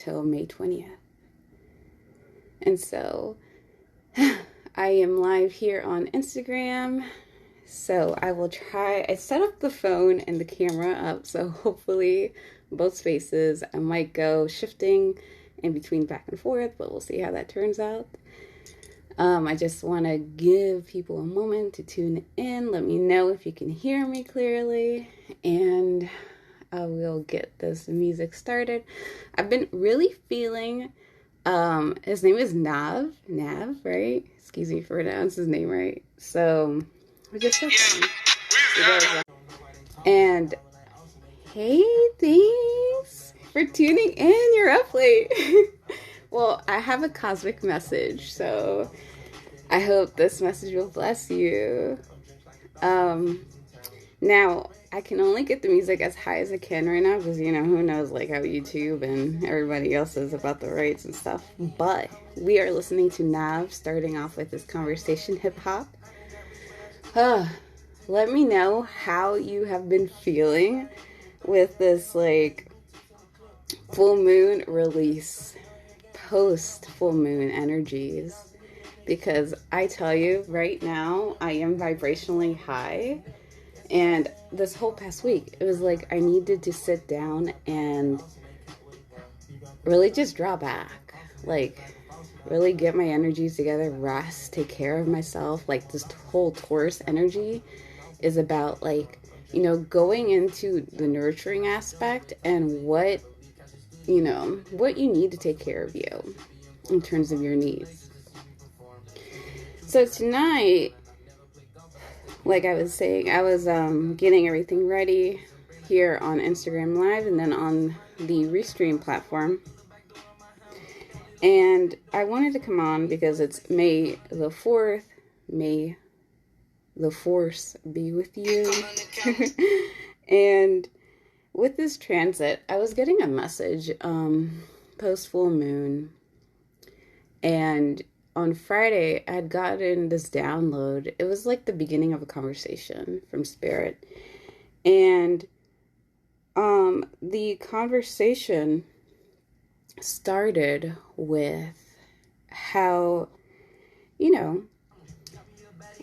till May 20th. And so I am live here on Instagram. So I will try, I set up the phone and the camera up, so hopefully both spaces. I might go shifting in between back and forth, but we'll see how that turns out. I just want to give people a moment to tune in. Let me know if you can hear me clearly, and I will get this music started. I've been really feeling, his name is Nav, right? Excuse me for pronouncing his name right. So, we just and hey, thanks for tuning in. You're up late. Well, I have a cosmic message, so I hope this message will bless you. Now, I can only get the music as high as I can right now because, you know, who knows, like, how YouTube and everybody else is about the rights and stuff. But we are listening to Nav, starting off with this conversation hip-hop. Let me know how you have been feeling with this, like, full moon release, post full moon energies, because I tell you right now I am vibrationally high, and this whole past week it was like I needed to sit down and really just draw back, like really get my energies together, rest, take care of myself. Like this whole Taurus energy is about, like, you know, going into the nurturing aspect and what, you know, what you need to take care of you in terms of your needs. So tonight, like I was saying, I was getting everything ready here on Instagram Live and then on the Restream platform. And I wanted to come on because it's May the 4th. May the force be with you. And with this transit, I was getting a message post full moon, and on Friday I had gotten this download. It was like the beginning of a conversation from Spirit, and the conversation started with how, you know,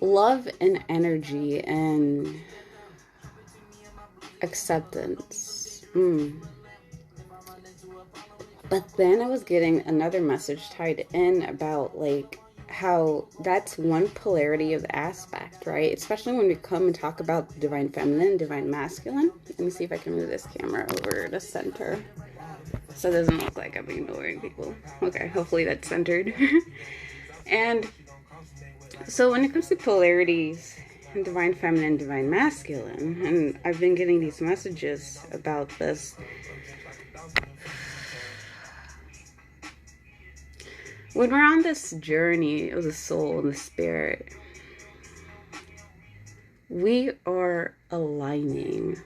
love and energy and acceptance. But then I was getting another message tied in about, like, how that's one polarity of the aspect, right? Especially when we come and talk about divine feminine, divine masculine. Let me see if I can move this camera over to center so it doesn't look like I'm ignoring people. Okay, hopefully that's centered. And so when it comes to polarities, divine feminine, divine masculine, and I've been getting these messages about this. When we're on this journey of the soul and the spirit, we are aligning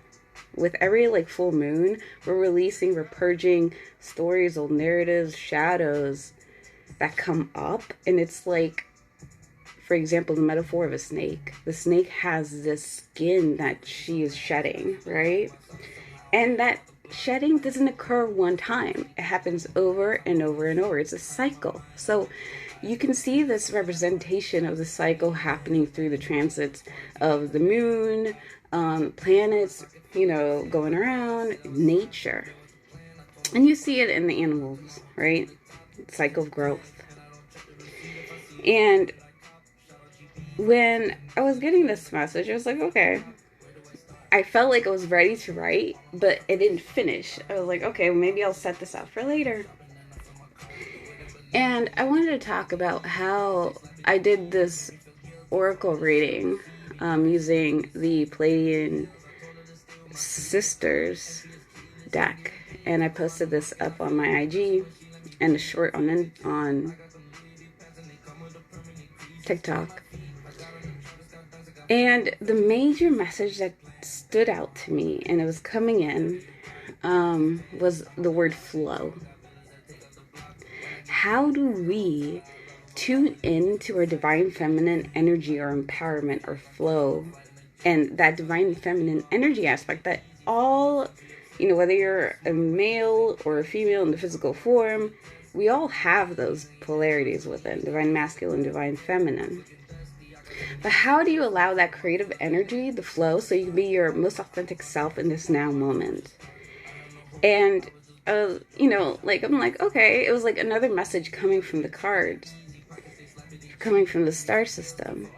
with every, like, full moon. We're releasing, we're purging stories, old narratives, shadows that come up. And it's like, for example, the metaphor of a snake. The snake has this skin that she is shedding, right? And that shedding doesn't occur one time. It happens over and over and over. It's a cycle. So you can see this representation of the cycle happening through the transits of the moon, planets, you know, going around, nature. And you see it in the animals, right? Cycle of growth. And when I was getting this message, I was like, okay. I felt like I was ready to write, but it didn't finish. I was like, okay, well, maybe I'll set this up for later. And I wanted to talk about how I did this oracle reading using the Pleiadian Sisters deck. And I posted this up on my IG and a short on TikTok. And the major message that stood out to me, and it was coming in, was the word flow. How do we tune in to our divine feminine energy or empowerment or flow, and that divine feminine energy aspect that all, You know, whether you're a male or a female in the physical form, we all have those polarities within, divine masculine, divine feminine. But how do you allow that creative energy to flow so you can be your most authentic self in this now moment? And, you know, like, I'm like, okay, it was like another message coming from the cards, coming from the star system.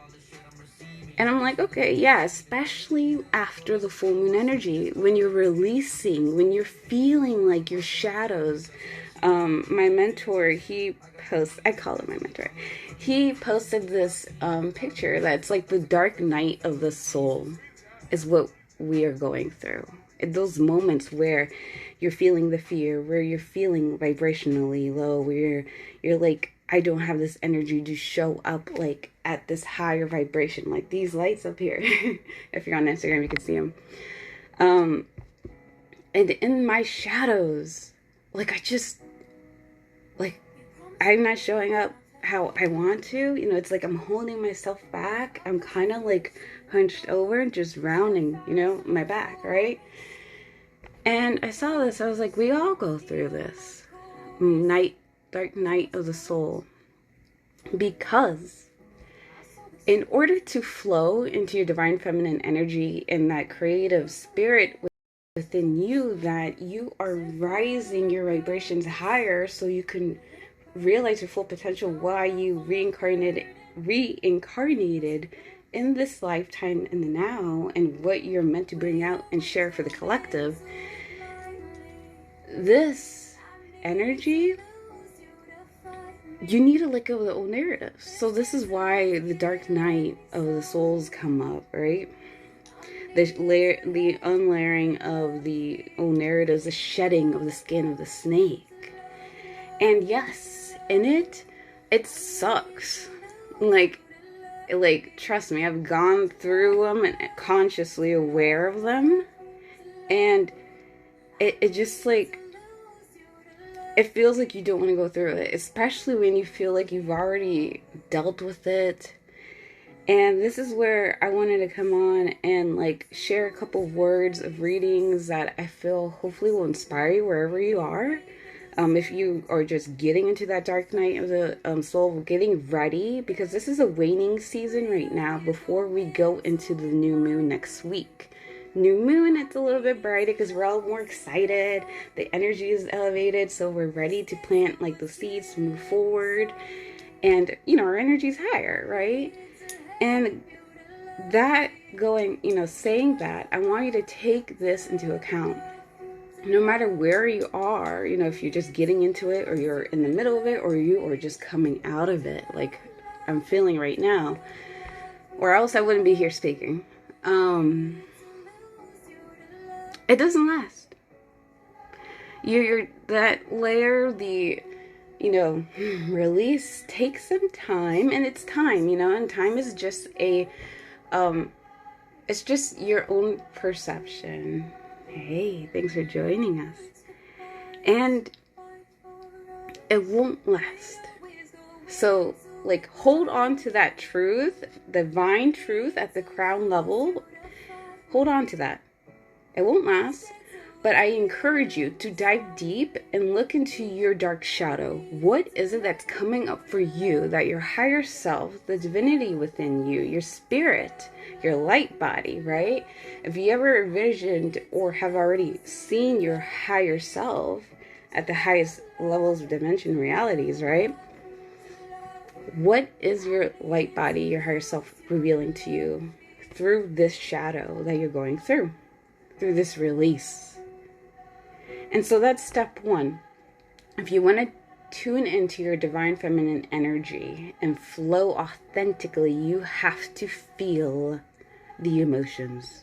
And I'm like, okay, yeah, especially after the full moon energy, when you're releasing, when you're feeling like your shadows. My mentor, he posts, I call him my mentor, he posted this picture that's like the dark night of the soul is what we are going through. Those moments where you're feeling the fear, where you're feeling vibrationally low, where you're like, I don't have this energy to show up like at this higher vibration, like these lights up here. If you're on Instagram, you can see them. And in my shadows, like I'm not showing up how I want to. You know, it's like I'm holding myself back. I'm kind of like hunched over and just rounding, you know, my back, right? And I saw this. I was like, we all go through this dark night of the soul. Because in order to flow into your divine feminine energy and that creative spirit within you, that you are rising your vibrations higher so you can realize your full potential, why you reincarnated in this lifetime in the now, and what you're meant to bring out and share for the collective. This energy, you need to let go of the old narratives. So this is why the dark night of the souls come up, right? The unlayering of the old narratives, the shedding of the skin of the snake. And yes, in it sucks. Like, trust me, I've gone through them and consciously aware of them. And it just like, it feels like you don't want to go through it, especially when you feel like you've already dealt with it. And this is where I wanted to come on and like share a couple of words of readings that I feel hopefully will inspire you wherever you are. If you are just getting into that dark night of the soul, getting ready, because this is a waning season right now before we go into the new moon next week. New moon, it's a little bit brighter because we're all more excited. The energy is elevated, so we're ready to plant like the seeds to move forward. And, you know, our energy's higher, right? And that going, you know, saying that, I want you to take this into account. No matter where you are, you know, if you're just getting into it or you're in the middle of it or you are just coming out of it, like I'm feeling right now, or else I wouldn't be here speaking. It doesn't last. You're that layer, the, you know, release takes some time, and it's time, you know, and time is just it's just your own perception. Hey, thanks for joining us. And it won't last. So, like, hold on to that truth, divine truth at the crown level. Hold on to that. It won't last. But I encourage you to dive deep and look into your dark shadow. What is it that's coming up for you that your higher self, the divinity within you, your spirit, your light body, right? If you ever envisioned or have already seen your higher self at the highest levels of dimension realities, right? What is your light body, your higher self revealing to you through this shadow that you're going through this release? And so that's step one. If you want to tune into your divine feminine energy and flow authentically, you have to feel the emotions.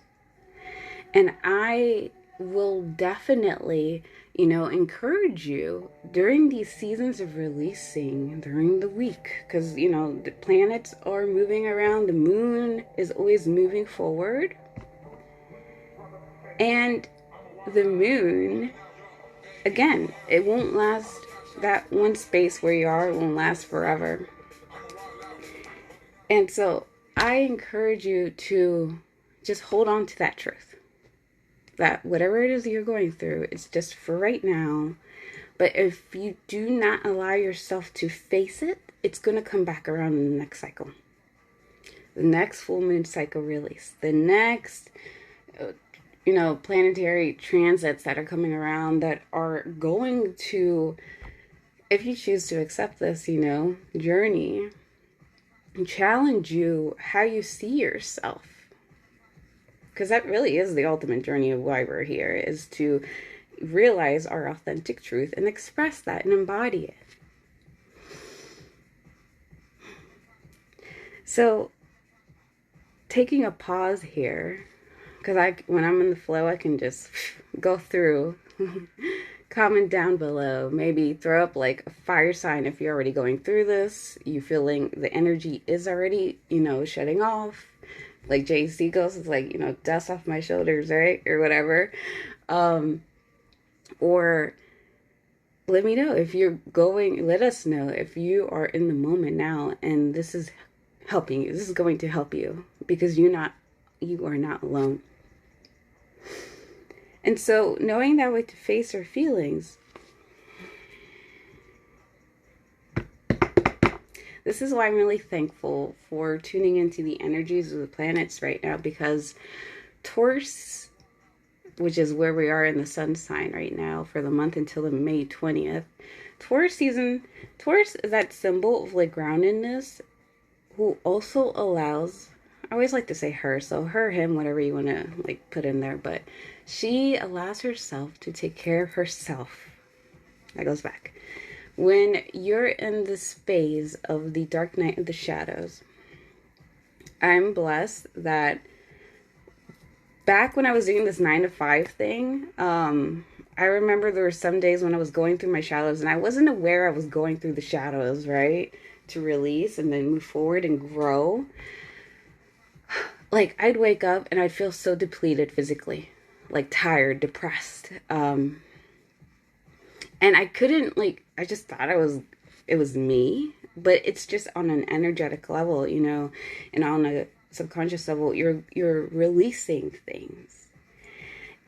And I will definitely, you know, encourage you during these seasons of releasing during the week, because, you know, the planets are moving around, the moon is always moving forward. And the moon, again, it won't last. That one space where you are, it won't last forever. And so I encourage you to just hold on to that truth. that whatever it is you're going through, it's just for right now. But if you do not allow yourself to face it, it's going to come back around in the next cycle. The next full moon cycle release. The next, planetary transits that are coming around that are going to, if you choose to accept this, journey, challenge you how you see yourself. Because that really is the ultimate journey of why we're here, is to realize our authentic truth and express that and embody it. So, taking a pause here, because when I'm in the flow, I can just go through, comment down below, maybe throw up like a fire sign if you're already going through this, you feeling the energy is already, shutting off. Like JC goes, it's like, dust off my shoulders, right? Or whatever. Or let me know if you're going, let us know if you are in the moment now and this is helping you. This is going to help you because you are not alone. And so knowing that way to face our feelings, this is why I'm really thankful for tuning into the energies of the planets right now, because Taurus, which is where we are in the sun sign right now for the month until the May 20th, Taurus season, Taurus is that symbol of like groundedness, who also allows, I always like to say her, so her, him, whatever you want to like put in there, but she allows herself to take care of herself. That goes back. When you're in this phase of the dark night of the shadows, I'm blessed that back when I was doing this 9 to 5 thing, I remember there were some days when I was going through my shadows and I wasn't aware I was going through the shadows, right? To release and then move forward and grow. Like I'd wake up and I'd feel so depleted physically, like tired, depressed. And I couldn't, I just thought it was me, but it's just on an energetic level, and on a subconscious level, you're releasing things.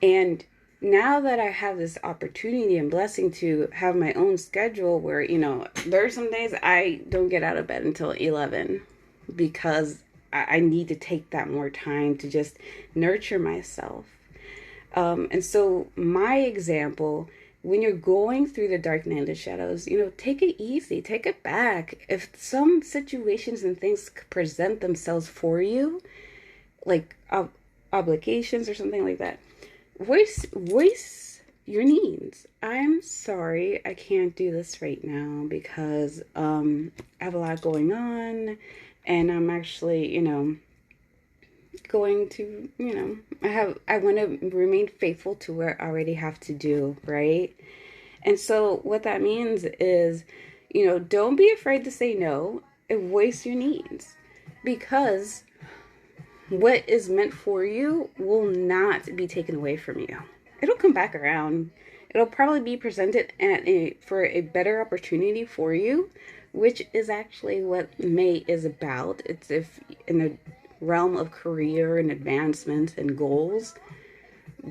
And now that I have this opportunity and blessing to have my own schedule where, there are some days I don't get out of bed until 11 because I need to take that more time to just nurture myself. And so my example, when you're going through the dark night of the shadows, take it easy, take it back. If some situations and things present themselves for you, like obligations or something like that, voice your needs. I'm sorry, I can't do this right now because I have a lot going on, and I'm actually, going to, I want to remain faithful to what I already have to do, right? And so what that means is, don't be afraid to say no and voice your needs, because what is meant for you will not be taken away from you. It'll come back around. It'll probably be presented for a better opportunity for you, which is actually what May is about. It's if in the realm of career and advancement and goals,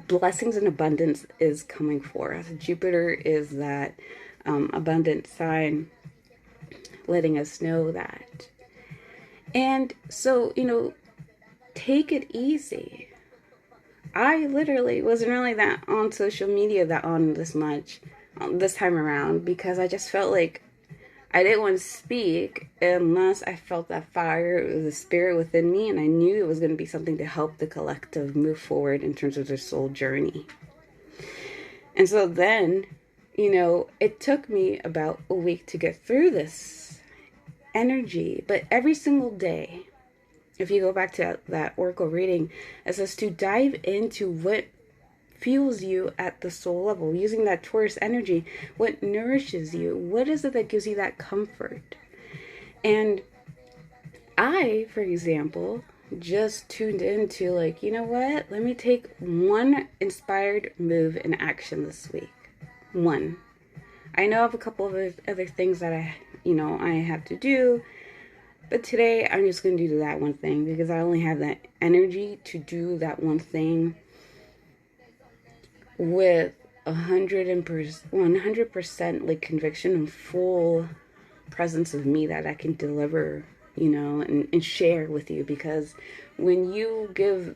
blessings and abundance is coming forth. Jupiter is that abundant sign, letting us know that. And so, take it easy. I literally wasn't really that on social media that on this much this time around, because I just felt like I didn't want to speak unless I felt that fire, the spirit within me, and I knew it was going to be something to help the collective move forward in terms of their soul journey. And so then, it took me about a week to get through this energy, but every single day, if you go back to that oracle reading, it says to dive into what fuels you at the soul level, using that Taurus energy, what nourishes you, what is it that gives you that comfort. And I, for example, just tuned into what, let me take one inspired move in action this week. One. I know I have a couple of other things that I have to do, but today I'm just going to do that one thing because I only have that energy to do that one thing. with 100% like conviction and full presence of me that I can deliver, and share with you. Because when you give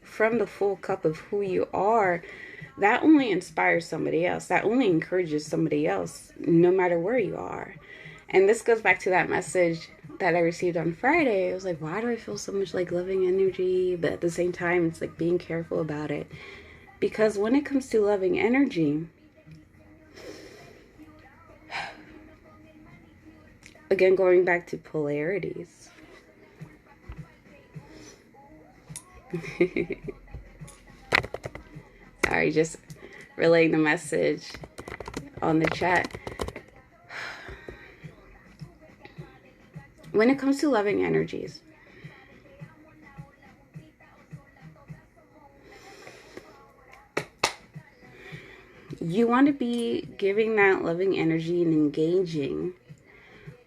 from the full cup of who you are, that only inspires somebody else. That only encourages somebody else, no matter where you are. And this goes back to that message that I received on Friday. It was like, why do I feel so much like loving energy? But at the same time, it's like being careful about it. Because when it comes to loving energy, again, going back to polarities. Sorry, just relaying the message on the chat. When it comes to loving energies, you want to be giving that loving energy and engaging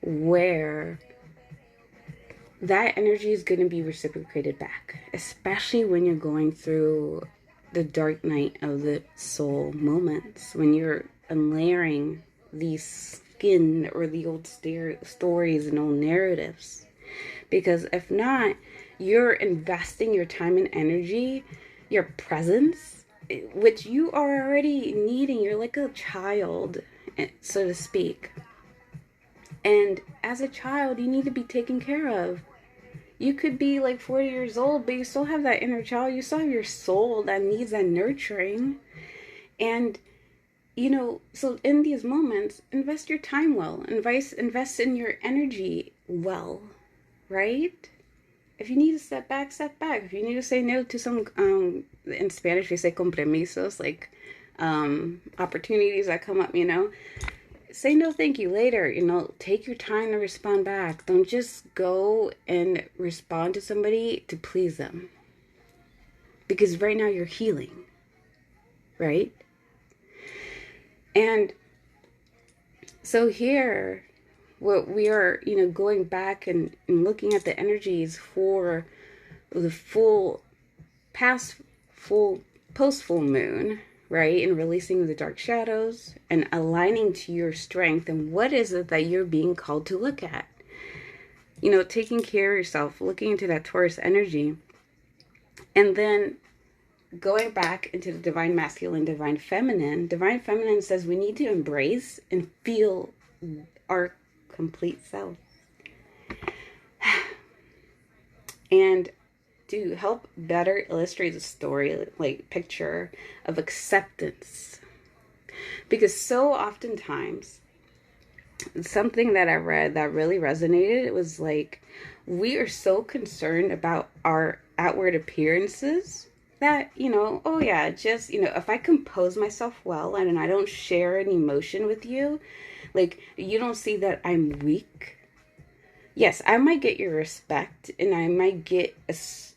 where that energy is going to be reciprocated back, especially when you're going through the dark night of the soul moments, when you're unlayering these skin or the old stories and old narratives. Because if not, you're investing your time and energy, your presence, which you are already needing. You're like a child, so to speak. And as a child, you need to be taken care of. You could be like 40 years old, but you still have that inner child. You still have your soul that needs that nurturing. And, so in these moments, invest your time well. Invest in your energy well, right? If you need to step back, step back. If you need to say no to some, in Spanish we say compromisos, like opportunities that come up, say no thank you later. Take your time to respond back. Don't just go and respond to somebody to please them. Because right now you're healing, right? And so here, what we are, going back and looking at the energies for the post-full moon, right? And releasing the dark shadows and aligning to your strength. And what is it that you're being called to look at? Taking care of yourself, looking into that Taurus energy. And then going back into the divine masculine, divine feminine. Divine feminine says we need to embrace and feel our complete self. And to help better illustrate the story, like picture of acceptance. Because so oftentimes, something that I read that really resonated, it was like, we are so concerned about our outward appearances that, if I compose myself well and I don't share an emotion with you, like, you don't see that I'm weak. Yes, I might get your respect and I might get,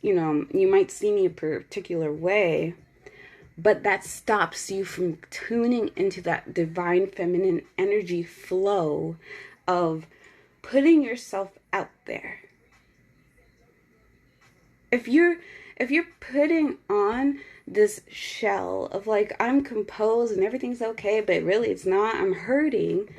you might see me a particular way, but that stops you from tuning into that divine feminine energy flow of putting yourself out there. If you're putting on this shell of like, I'm composed and everything's okay, but really it's not, I'm hurting,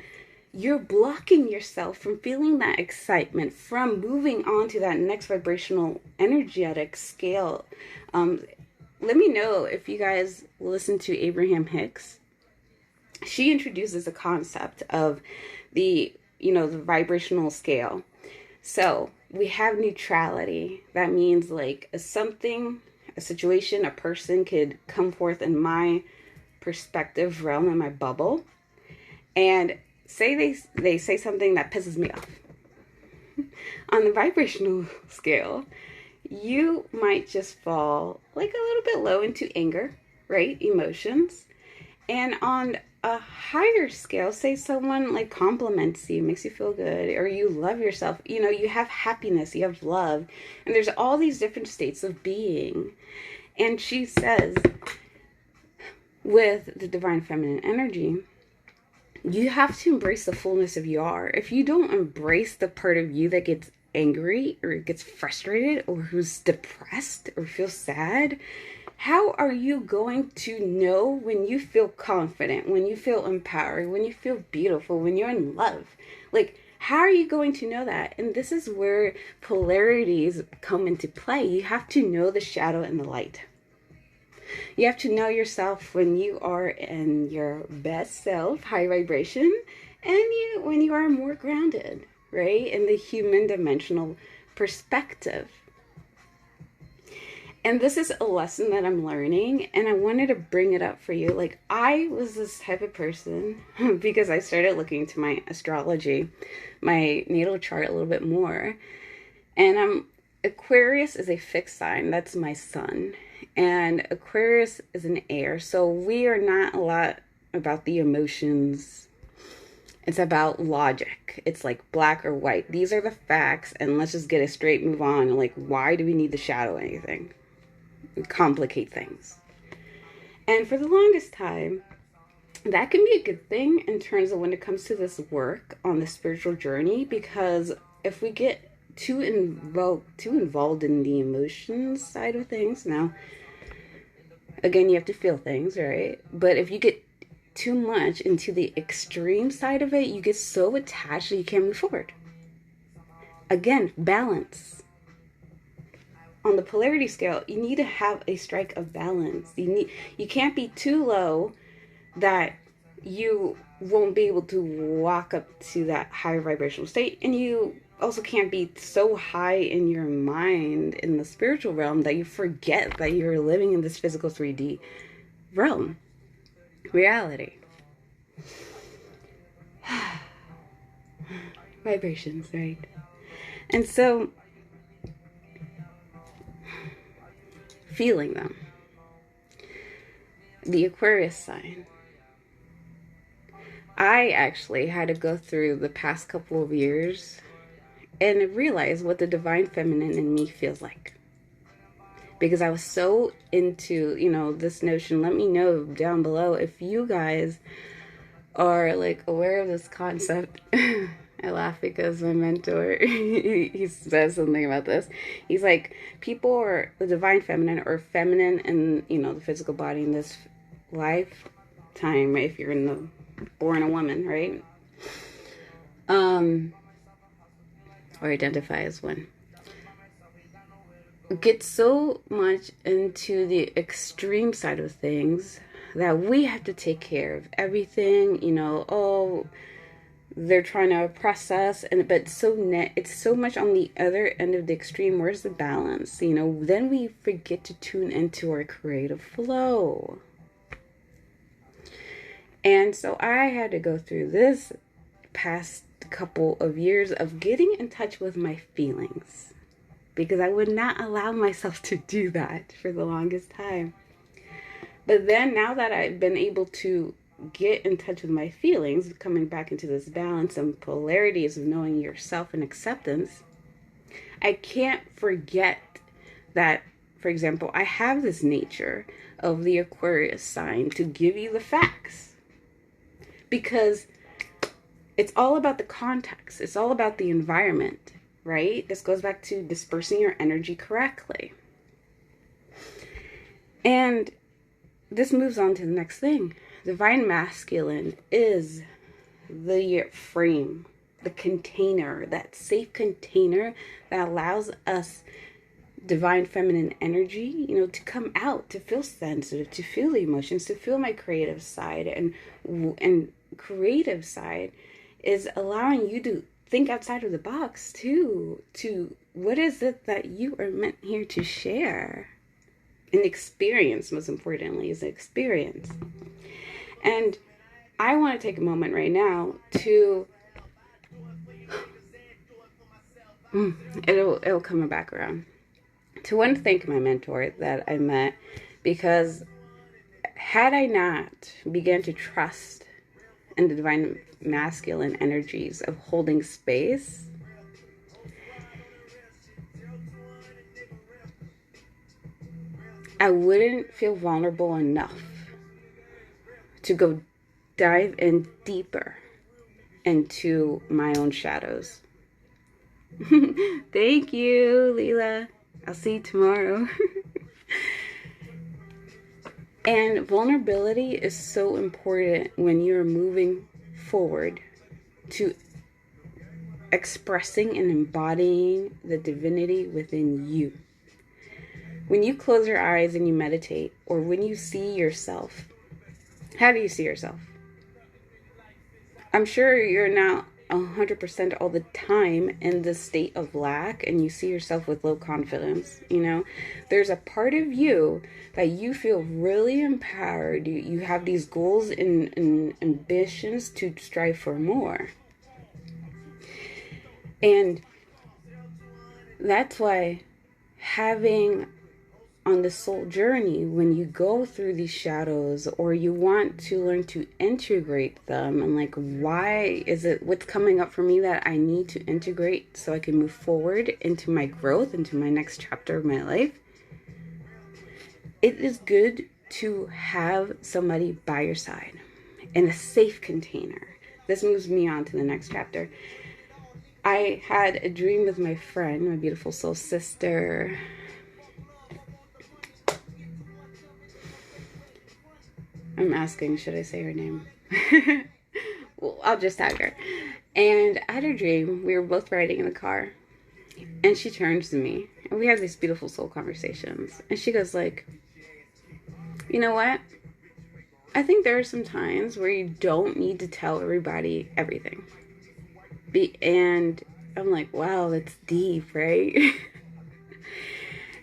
you're blocking yourself from feeling that excitement, from moving on to that next vibrational energetic scale. Let me know if you guys listen to Abraham Hicks. She introduces a concept of the vibrational scale. So we have neutrality. That means like a situation, a person could come forth in my perspective realm, in my bubble, and say they say something that pisses me off. On the vibrational scale, you might just fall like a little bit low into anger, right? Emotions. And on a higher scale, say someone like compliments you, makes you feel good, or you love yourself, you have happiness, you have love, and there's all these different states of being. And she says, with the divine feminine energy, you have to embrace the fullness of you are. If you don't embrace the part of you that gets angry or gets frustrated or who's depressed or feels sad, How are you going to know when you feel confident, when you feel empowered, when you feel beautiful, when you're in love? Like, how are you going to know that? And this is where polarities come into play. You have to know the shadow and the light. You have to know yourself when you are in your best self, high vibration, and when you are more grounded, right? In the human dimensional perspective. And this is a lesson that I'm learning, and I wanted to bring it up for you. Like, I was this type of person because I started looking to my astrology, my natal chart a little bit more. And Aquarius is a fixed sign. That's my sun. And Aquarius is an air. So we are not a lot about the emotions. It's about logic. It's like black or white. These are the facts, and let's just get a straight move on. Like, why do we need to shadow anything? Complicate things. And for the longest time, that can be a good thing in terms of when it comes to this work on the spiritual journey, because if we get too involved in the emotions side of things, now again, you have to feel things, right? But if you get too much into the extreme side of it, you get so attached that you can't move forward. Again, balance. On the polarity scale, you need to have a strike of balance. You can't be too low that you won't be able to walk up to that higher vibrational state, and you also can't be so high in your mind in the spiritual realm that you forget that you're living in this physical 3D realm reality. Vibrations, right? And so feeling them. The Aquarius sign. I actually had to go through the past couple of years and realize what the divine feminine in me feels like. Because I was so into, this notion. Let me know down below if you guys are like aware of this concept. I laugh because my mentor, he says something about this. He's like, people are the divine feminine or feminine in, the physical body in this lifetime, if you're born a woman, right? Or identify as one. Get so much into the extreme side of things that we have to take care of everything, they're trying to oppress us, but it's so much on the other end of the extreme. Where's the balance? Then we forget to tune into our creative flow. And so I had to go through this past couple of years of getting in touch with my feelings, because I would not allow myself to do that for the longest time. But then now that I've been able to get in touch with my feelings, coming back into this balance and polarities of knowing yourself and acceptance, I can't forget that, for example, I have this nature of the Aquarius sign to give you the facts. Because it's all about the context. It's all about the environment, right? This goes back to dispersing your energy correctly. And this moves on to the next thing. Divine masculine is the frame, the container, that safe container that allows us divine feminine energy, to come out, to feel sensitive, to feel the emotions, to feel my creative side. And creative side is allowing you to think outside of the box too, to what is it that you are meant here to share. An experience, most importantly, is an experience. And I want to take a moment right now to it'll come back around. To want to thank my mentor that I met, because had I not began to trust in the divine masculine energies of holding space, I wouldn't feel vulnerable enough to go dive in deeper into my own shadows. Thank you, Leela. I'll see you tomorrow. And vulnerability is so important when you're moving forward to expressing and embodying the divinity within you. When you close your eyes and you meditate, or when you see yourself, how do you see yourself? I'm sure you're not 100% all the time in this state of lack and you see yourself with low confidence. You know, there's a part of you that you feel really empowered. You have these goals and ambitions to strive for more. And that's why having on the soul journey, when you go through these shadows or you want to learn to integrate them, and like, why is it, what's coming up for me that I need to integrate so I can move forward into my growth, into my next chapter of my life, it is good to have somebody by your side in a safe container. This moves me on to the next chapter. I had a dream with my friend, my beautiful soul sister. I'm asking, should I say her name? Well, I'll just tag her. And I had a dream. We were both riding in the car. And she turns to me. And we have these beautiful soul conversations. And she goes like, you know what? I think there are some times where you don't need to tell everybody everything. And I'm like, wow, that's deep, right?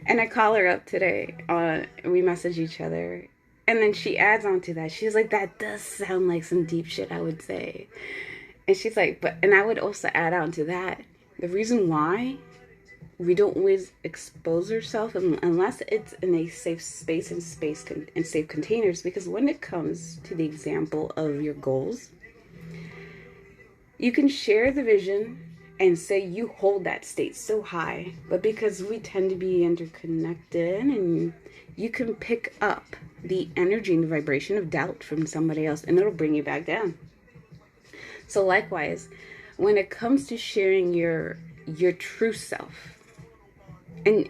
And I call her up today. We message each other. And then she adds on to that. She's like, that does sound like some deep shit, I would say. And she's like, and I would also add on to that. The reason why we don't always expose ourselves unless it's in a safe space and safe containers, because when it comes to the example of your goals, you can share the vision and say you hold that state so high, but because we tend to be interconnected, and you can pick up the energy and the vibration of doubt from somebody else, and it'll bring you back down. So likewise, when it comes to sharing your true self, and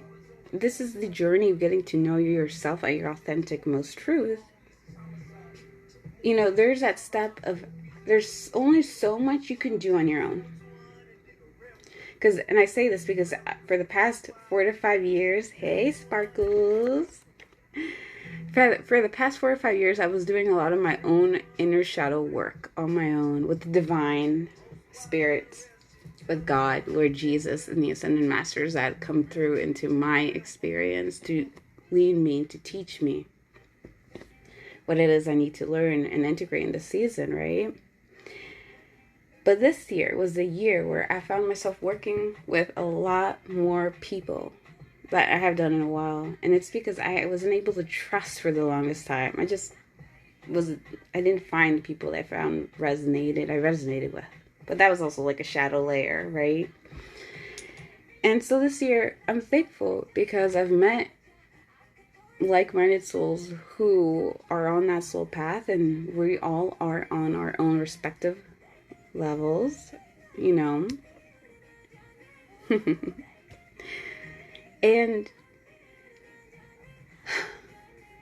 this is the journey of getting to know yourself at your authentic most truth, you know, there's that step of, there's only so much you can do on your own. And I say this because for the past 4 to 5 years, hey, Sparkles, for the past 4 or 5 years, I was doing a lot of my own inner shadow work on my own with the divine spirits, with God, Lord Jesus, and the Ascended Masters that come through into my experience to lead me, to teach me what it is I need to learn and integrate in this season, right? But this year was the year where I found myself working with a lot more people that I have done in a while. And it's because I wasn't able to trust for the longest time. I didn't find people that I found I resonated with. But that was also like a shadow layer, right? And so this year, I'm thankful because I've met like-minded souls who are on that soul path, and we all are on our own respective levels, you know. And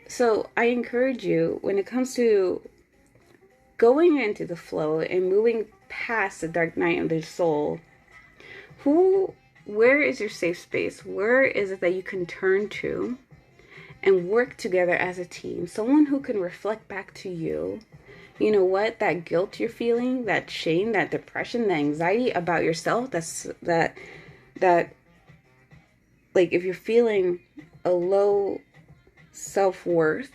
so I encourage you, when it comes to going into the flow and moving past the dark night of the soul, where is your safe space? Where is it that you can turn to and work together as a team? Someone who can reflect back to you, you know what, that guilt you're feeling, that shame, that depression, that anxiety about yourself, that like, if you're feeling a low self-worth,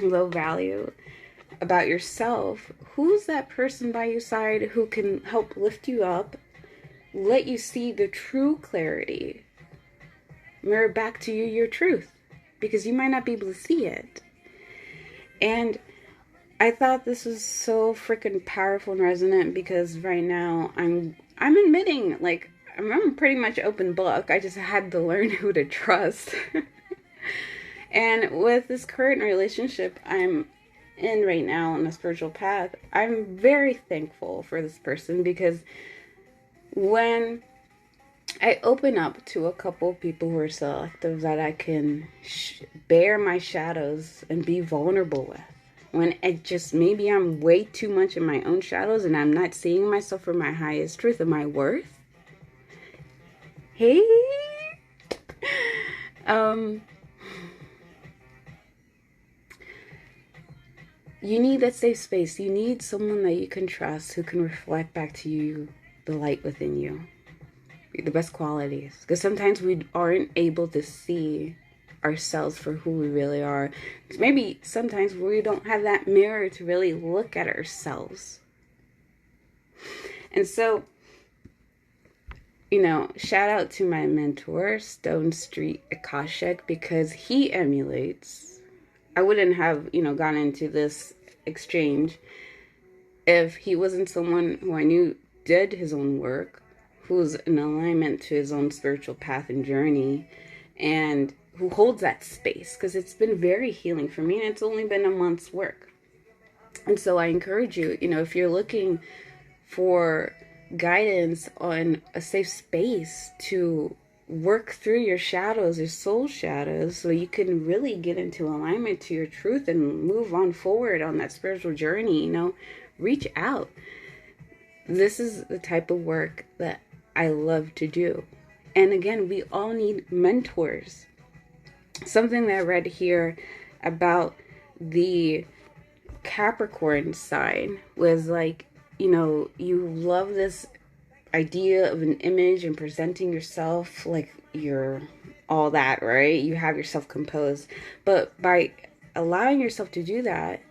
low value about yourself, who's that person by your side who can help lift you up, let you see the true clarity, mirror back to you your truth, because you might not be able to see it. And I thought this was so freaking powerful and resonant, because right now I'm admitting, like, I'm pretty much open book. I just had to learn who to trust. And with this current relationship I'm in right now on a spiritual path, I'm very thankful for this person, because when I open up to a couple people who are selective that I can bear my shadows and be vulnerable with. When it just, maybe I'm way too much in my own shadows and I'm not seeing myself for my highest truth and my worth. Hey, you need that safe space. You need someone that you can trust who can reflect back to you the light within you, the best qualities. Because sometimes we aren't able to see ourselves for who we really are. Maybe sometimes we don't have that mirror to really look at ourselves. And so, you know, shout out to my mentor, Stone Street Akashic, because he emulates. I wouldn't have, you know, gone into this exchange if he wasn't someone who I knew did his own work, who's in alignment to his own spiritual path and journey, and who holds that space, because it's been very healing for me, and it's only been a month's work. And so I encourage you, you know, if you're looking for guidance on a safe space to work through your shadows, your soul shadows, so you can really get into alignment to your truth and move on forward on that spiritual journey, you know, reach out. This is the type of work that I love to do. And again, we all need mentors. Something that I read here about the Capricorn sign was like, you know, you love this idea of an image and presenting yourself like you're all that, right? You have yourself composed. But by allowing yourself to do that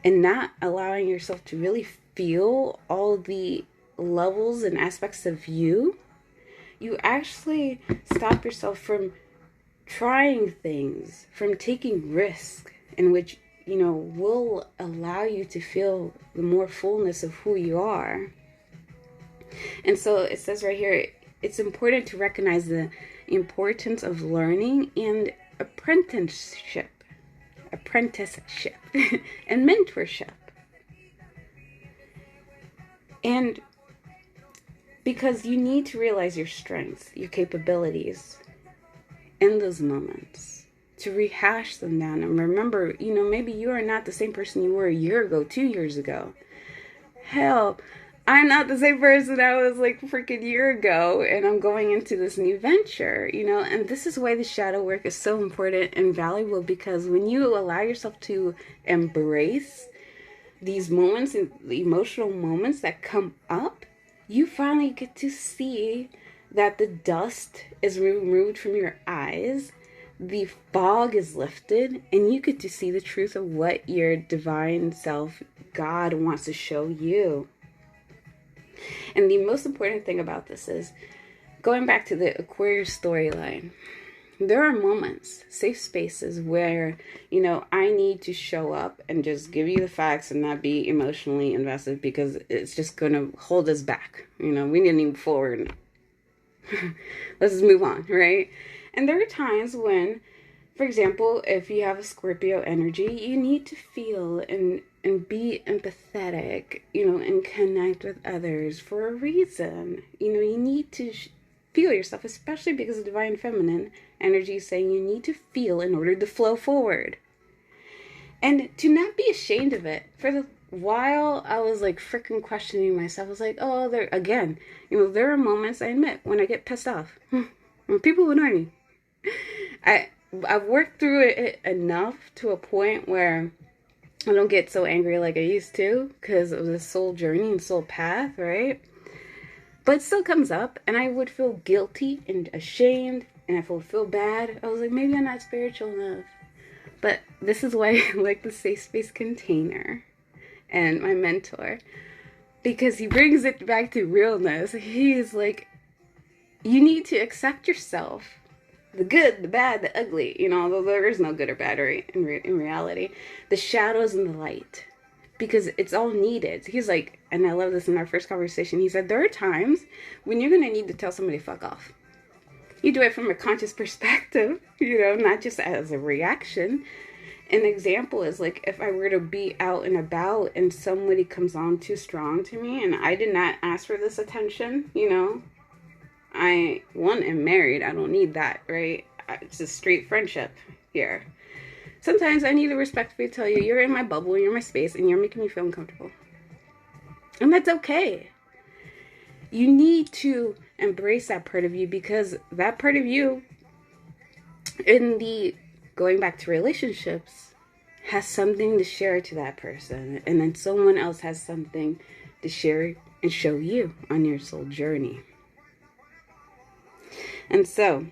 and not allowing yourself to really feel all the levels and aspects of you, you actually stop yourself from trying things, from taking risks in which, you know, will allow you to feel the more fullness of who you are. And so it says right here, it's important to recognize the importance of learning and apprenticeship and mentorship. And because you need to realize your strengths, your capabilities in those moments, to rehash them down and remember, you know, maybe you are not the same person you were a year ago, 2 years ago. Hell, I'm not the same person I was like a freaking year ago, and I'm going into this new venture, you know. And this is why the shadow work is so important and valuable, because when you allow yourself to embrace these moments and the emotional moments that come up, you finally get to see that the dust is removed from your eyes, the fog is lifted, and you get to see the truth of what your divine self, God, wants to show you. And the most important thing about this is, going back to the Aquarius storyline, there are moments, safe spaces where, you know, I need to show up and just give you the facts and not be emotionally invested, because it's just going to hold us back. You know, we need to move forward. Let's just move on, right? And there are times when, for example, if you have a Scorpio energy, you need to feel and be empathetic, you know, and connect with others for a reason. You know, you need to feel yourself, especially because the Divine Feminine energy is saying you need to feel in order to flow forward. And to not be ashamed of it. For the while, I was like freaking questioning myself. I was like, oh, there again, you know, there are moments, I admit, when I get pissed off. When people annoy me. I've worked through it enough to a point where I don't get so angry like I used to, because of the soul journey and soul path, right? But it still comes up, and I would feel guilty and ashamed, and I would feel bad. I was like, maybe I'm not spiritual enough. But this is why I like the safe space container and my mentor, because he brings it back to realness. He's like, you need to accept yourself, the good, the bad, the ugly, you know, although there is no good or bad, right? In reality, the shadows and the light, because it's all needed. He's like, and I love this, in our first conversation, he said, there are times when you're going to need to tell somebody fuck off. You do it from a conscious perspective, you know, not just as a reaction. An example is like, if I were to be out and about and somebody comes on too strong to me and I did not ask for this attention, you know, I, one, am married. I don't need that, right? It's a straight friendship here. Sometimes I need to respectfully tell you, you're in my bubble, you're in my space, and you're making me feel uncomfortable. And that's okay. You need to embrace that part of you, because that part of you, in the going back to relationships, has something to share to that person. And then someone else has something to share and show you on your soul journey. And so,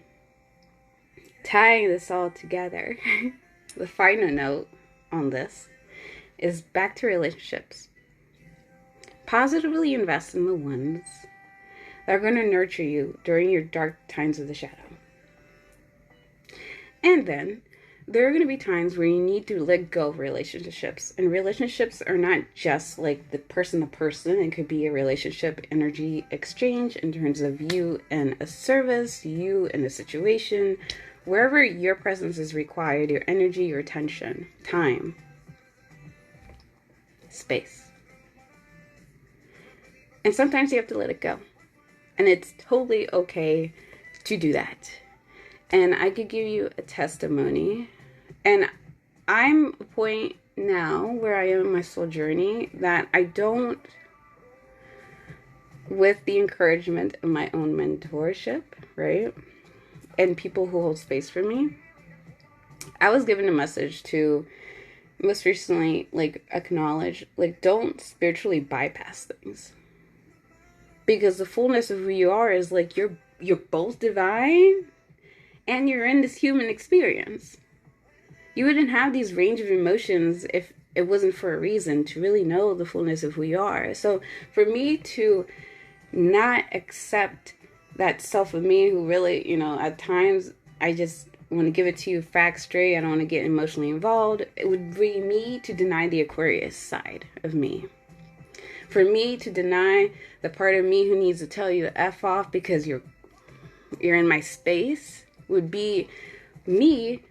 tying this all together, the final note on this is back to relationships. Positively invest in the ones that are going to nurture you during your dark times of the shadow. And then there are going to be times where you need to let go of relationships. And relationships are not just like the person to person. It could be a relationship energy exchange in terms of you and a service, you and a situation, wherever your presence is required, your energy, your attention, time, space. And sometimes you have to let it go. And it's totally okay to do that. And I could give you a testimony. And I'm at a point now where I am in my soul journey that I don't, with the encouragement of my own mentorship, right? And people who hold space for me, I was given a message to most recently, like, acknowledge, like, don't spiritually bypass things. Because the fullness of who you are is like, you're both divine and you're in this human experience. You wouldn't have these range of emotions if it wasn't for a reason, to really know the fullness of who you are. So for me to not accept that self of me who really, at times I just want to give it to you facts straight, I don't want to get emotionally involved, it would be me to deny the Aquarius side of me. For me to deny the part of me who needs to tell you to F off because you're in my space would be me,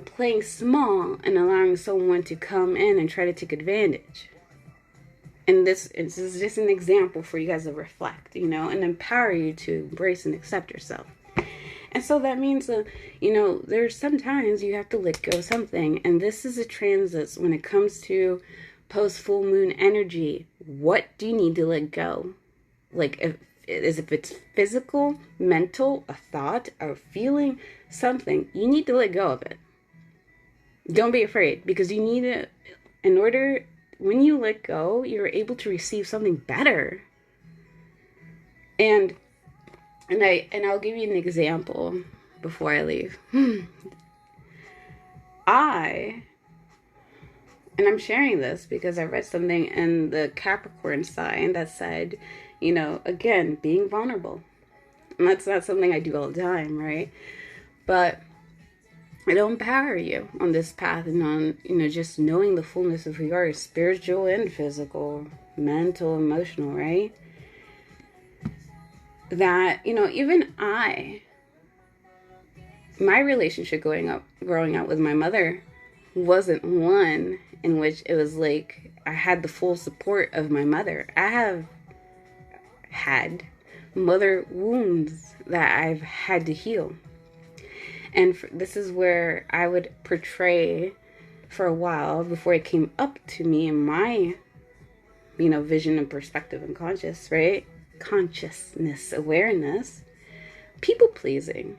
playing small and allowing someone to come in and try to take advantage. And this is just an example for you guys to reflect, and empower you to embrace and accept yourself. And so that means that, there's sometimes you have to let go of something. And this is a transit when it comes to post full moon energy. What do you need to let go? Like, if it's physical, mental, a thought, a feeling, something, you need to let go of it. Don't be afraid, because you need it in order. When you let go, you're able to receive something better. And I'll give you an example before I leave. And I'm sharing this because I read something in the Capricorn sign that said, again, being vulnerable. And that's not something I do all the time, right? But it'll empower you on this path and on, just knowing the fullness of who you are, spiritual and physical, mental, emotional, right? That, even my relationship growing up with my mother wasn't one in which it was like I had the full support of my mother. I have had mother wounds that I've had to heal. And this is where I would portray for a while before it came up to me in my, vision and perspective and consciousness, awareness, people pleasing.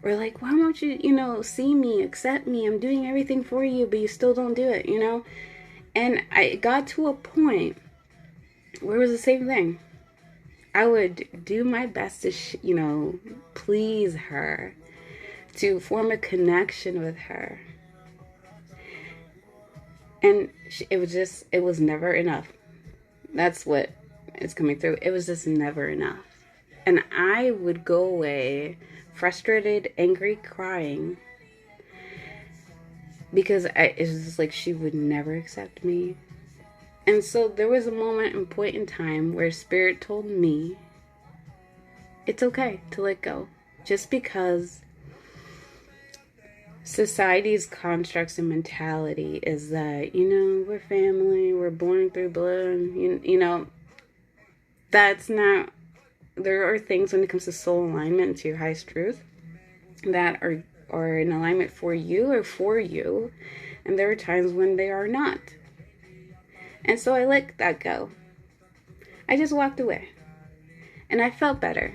Or like, why won't you, see me, accept me, I'm doing everything for you, but you still don't do it, And I got to a point where it was the same thing. I would do my best to, please her, to form a connection with her. And it was never enough. That's what is coming through. It was just never enough. And I would go away frustrated, angry, crying, because it was just like she would never accept me. And so there was a moment and point in time where Spirit told me it's okay to let go, just because society's constructs and mentality is that, we're family, we're born through blood, that's not there are things when it comes to soul alignment, to your highest truth, that are in alignment for you or for you. And there are times when they are not. And so I let that go. I just walked away. And I felt better.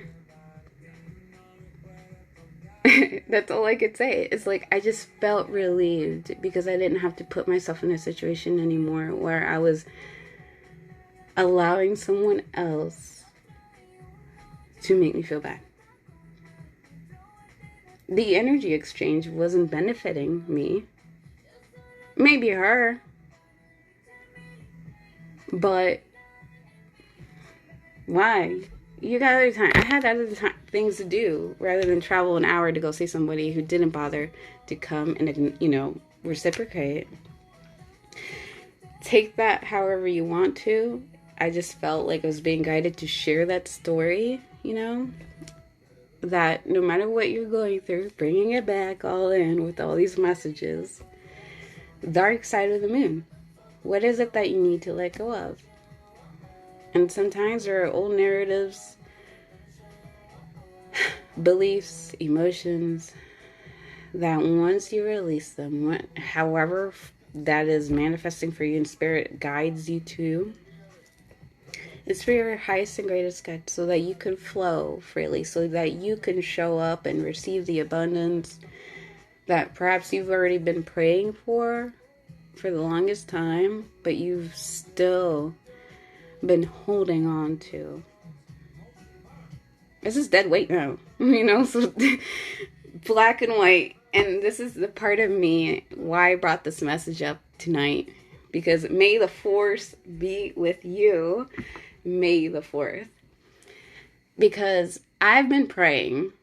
That's all I could say. It's like I just felt relieved because I didn't have to put myself in a situation anymore where I was allowing someone else to make me feel bad. The energy exchange wasn't benefiting me. Maybe her. But why? You got other time. I had other things to do rather than travel an hour to go see somebody who didn't bother to come and, you know, reciprocate. Take that however you want to. I just felt like I was being guided to share that story, you know, that no matter what you're going through, bringing it back all in with all these messages, dark side of the moon. What is it that you need to let go of? And sometimes there are old narratives, beliefs, emotions, that once you release them, however that is manifesting for you in spirit guides you to, it's for your highest and greatest good, so that you can flow freely, so that you can show up and receive the abundance that perhaps you've already been praying for the longest time, but you've still been holding on to. This is dead weight now, you know, so black and white. And this is the part of me why I brought this message up tonight, because may the force be with you. May the 4th. Because I've been praying,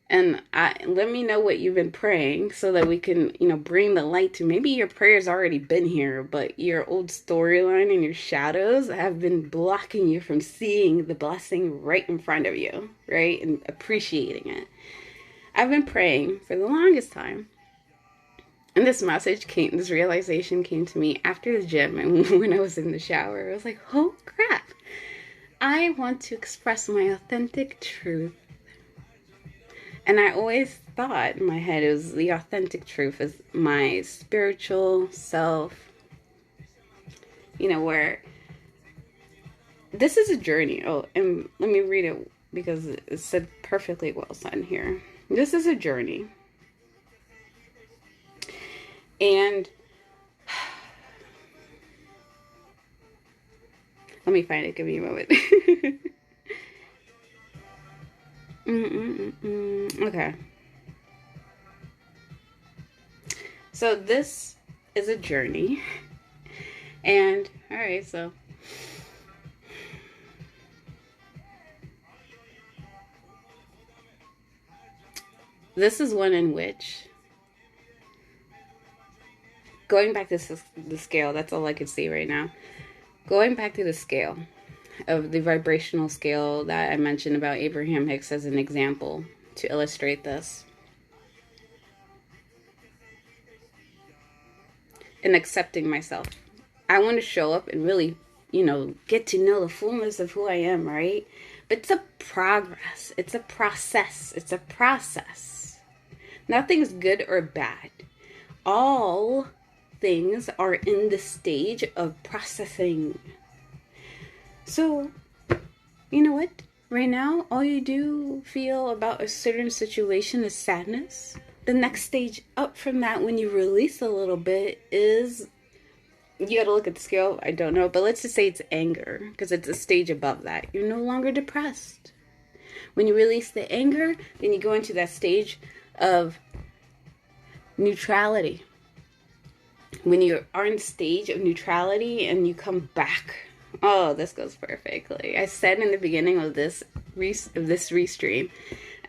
and let me know what you've been praying so that we can, you know, bring the light to. Maybe your prayer's already been here, but your old storyline and your shadows have been blocking you from seeing the blessing right in front of you, right? And appreciating it. I've been praying for the longest time. And this realization came to me after the gym and when I was in the shower. I was like, oh crap. I want to express my authentic truth. And I always thought in my head it was the authentic truth is my spiritual self. You know, where this is a journey. Oh, and let me read it because it said perfectly well said here. This is a journey. And let me find it. Give me a moment. Okay. So this is a journey. And, alright, so. This is one in which, going back to the scale, that's all I can see right now. Going back to the scale of the vibrational scale that I mentioned about Abraham Hicks as an example to illustrate this. And accepting myself. I want to show up and really, you know, get to know the fullness of who I am, right? But it's a progress. It's a process. It's a process. Nothing's good or bad. All things are in the stage of processing. So, you know what? Right now, all you do feel about a certain situation is sadness. The next stage up from that, when you release a little bit, is, you gotta look at the scale, I don't know, but let's just say it's anger, because it's a stage above that. You're no longer depressed. When you release the anger, then you go into that stage of neutrality. When you are in the stage of neutrality and you come back, oh, this goes perfectly. I said in the beginning of this restream,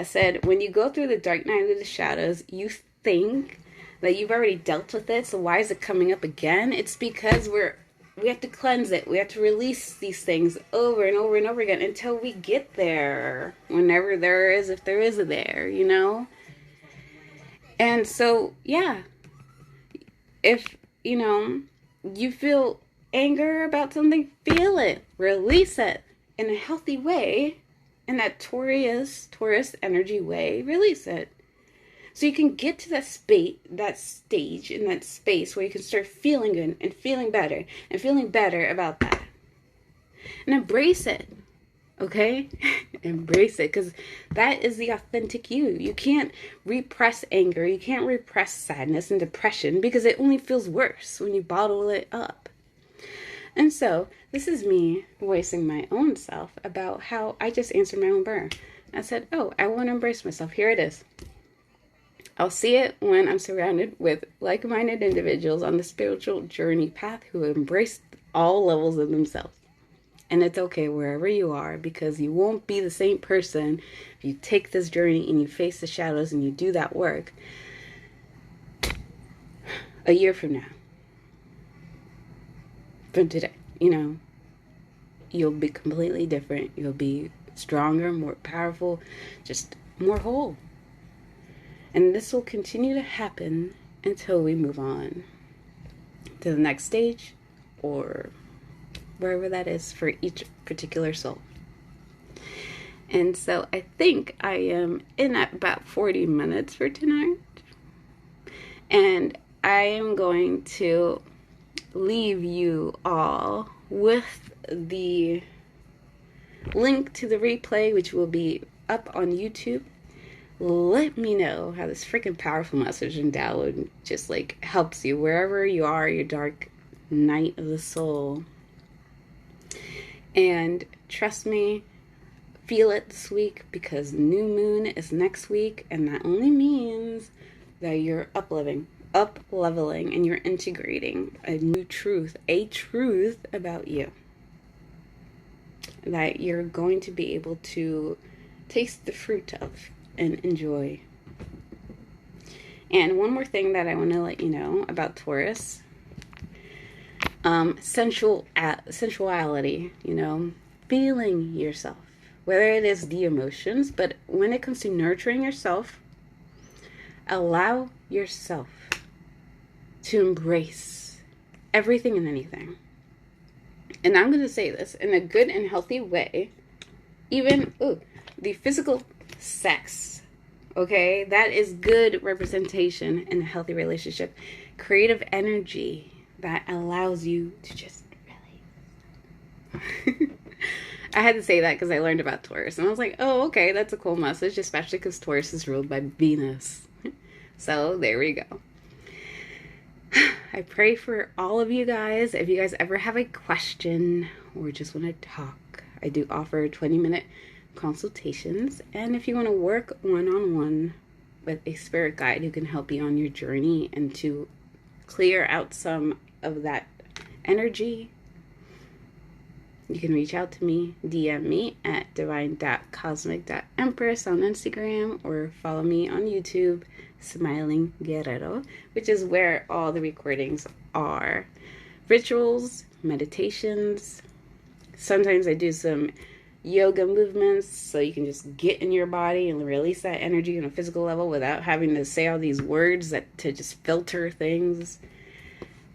I said, when you go through the dark night of the shadows, you think that you've already dealt with it, so why is it coming up again? It's because we have to cleanse it. We have to release these things over and over and over again until we get there. Whenever there is, if there is a there, you know? And so, yeah. If, you know, you feel anger about something, feel it. Release it in a healthy way. in that Taurus energy way, release it. So you can get to that stage in that space where you can start feeling good and feeling better about that. And embrace it. Okay? Embrace it, because that is the authentic you. You can't repress anger. You can't repress sadness and depression, because it only feels worse when you bottle it up. And so, this is me voicing my own self about how I just answered my own prayer. I said, oh, I want to embrace myself. Here it is. I'll see it when I'm surrounded with like-minded individuals on the spiritual journey path who embrace all levels of themselves. And it's okay wherever you are, because you won't be the same person if you take this journey and you face the shadows and you do that work a year from now. From today, you'll be completely different. You'll be stronger, more powerful, just more whole. And this will continue to happen until we move on to the next stage, or wherever that is for each particular soul. And so I think I am in at about 40 minutes for tonight. And I am going to leave you all with the link to the replay, which will be up on YouTube. Let me know how this freaking powerful message and download just helps you wherever you are, your dark night of the soul. And trust me, feel it this week, because new moon is next week, and that only means that you're up-leveling, and you're integrating a new truth, about you, that you're going to be able to taste the fruit of and enjoy. And one more thing that I want to let you know about Taurus. Sensuality, feeling yourself, whether it is the emotions, but when it comes to nurturing yourself, allow yourself to embrace everything and anything. And I'm going to say this in a good and healthy way, even the physical sex, okay? That is good representation in a healthy relationship. Creative energy that allows you to just really I had to say that because I learned about Taurus, and I was like, oh, okay, that's a cool message, especially because Taurus is ruled by Venus. So there we go. I pray for all of you guys. If you guys ever have a question or just want to talk, I do offer 20-minute consultations, and if you want to work one-on-one with a spirit guide who can help you on your journey and to clear out some of that energy, you can reach out to me, DM me at divine.cosmic.empress on Instagram, or follow me on YouTube, Smiling Guerrero, which is where all the recordings are. Rituals, meditations. Sometimes I do some yoga movements so you can just get in your body and release that energy on a physical level without having to say all these words to just filter things.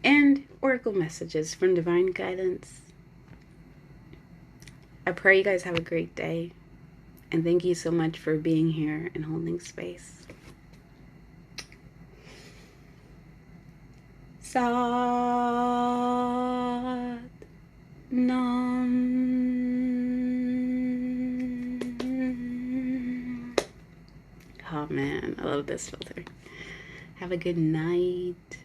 And oracle messages from divine guidance. I pray you guys have a great day, and thank you so much for being here and holding space. Sat Nam. Oh man, I love this filter. Have a good night.